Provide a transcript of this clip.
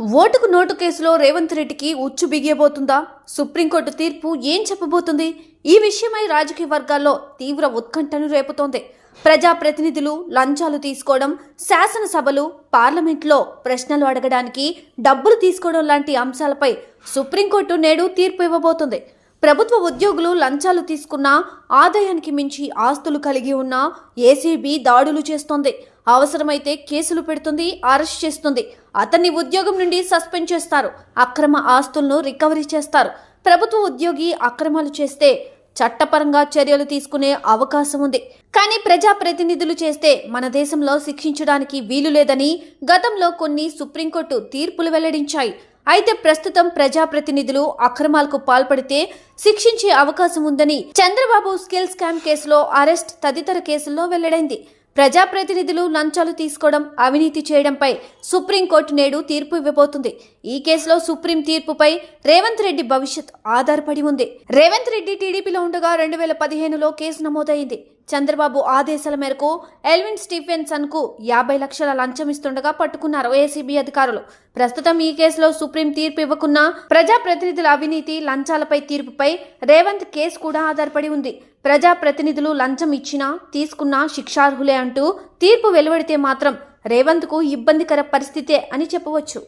ఓటుకు నోటు కేసులో రేవంత్ రెడ్డికి ఉచ్చు బిగియబోతుందా? సుప్రీంకోర్టు తీర్పు ఏం చెప్పబోతుంది? ఈ విషయమై రాజకీయ వర్గాల్లో తీవ్ర ఉత్కంఠను రేపుతోంది. ప్రజాప్రతినిధులు లంచాలు తీసుకోవడం, శాసనసభలు, పార్లమెంట్లో ప్రశ్నలు అడగడానికి డబ్బులు తీసుకోవడం లాంటి అంశాలపై సుప్రీంకోర్టు నేడు తీర్పు ఇవ్వబోతుంది. ప్రభుత్వ ఉద్యోగులు లంచాలు తీసుకున్న, ఆదాయానికి మించి ఆస్తులు కలిగి ఉన్న ఏసీబీ దాడులు చేస్తోంది. అవసరమైతే కేసులు పెడుతుంది, అరెస్ట్ చేస్తుంది. అతన్ని ఉద్యోగం నుండి సస్పెండ్ చేస్తారు, అక్రమ ఆస్తులను రికవరీ చేస్తారు. ప్రభుత్వ ఉద్యోగి అక్రమాలు చేస్తే చట్టపరంగా చర్యలు తీసుకునే అవకాశం ఉంది. కానీ ప్రజాప్రతినిధులు చేస్తే మన దేశంలో శిక్షించడానికి వీలు లేదని గతంలో కొన్ని సుప్రీంకోర్టు తీర్పులు వెల్లడించాయి. అయితే ప్రస్తుతం ప్రజాప్రతినిధులు అక్రమాలకు పాల్పడితే శిక్షించే అవకాశం ఉందని చంద్రబాబు స్కిల్ స్కామ్ కేసులో అరెస్ట్ తదితర కేసుల్లో వెల్లడైంది. ప్రజాప్రతినిధులు లంచాలు తీసుకోవడం, అవినీతి చేయడంపై సుప్రీంకోర్టు నేడు తీర్పు ఇవ్వబోతుంది. ఈ కేసులో సుప్రీం తీర్పుపై రేవంత్ రెడ్డి భవిష్యత్ ఆధారపడి ఉంది. రేవంత్ రెడ్డి టీడీపీలో ఉండగా 2015లో కేసు నమోదైంది. చంద్రబాబు ఆదేశాల మేరకు ఎల్విన్ స్టీఫెన్సన్ కు 50 లక్షల లంచం ఇస్తుండగా పట్టుకున్నారు ఏసీబీ అధికారులు. ప్రస్తుతం ఈ కేసులో సుప్రీం తీర్పు ఇవ్వకున్నా ప్రజాప్రతినిధుల అవినీతి, లంచాలపై తీర్పుపై రేవంత్ కేసు కూడా ఆధారపడి ఉంది. ప్రజాప్రతినిధులు లంచం ఇచ్చినా, తీసుకున్నా శిక్షార్హులే అంటూ తీర్పు వెలువడితే మాత్రం రేవంత్ కు ఇబ్బందికర పరిస్థితే అని చెప్పవచ్చు.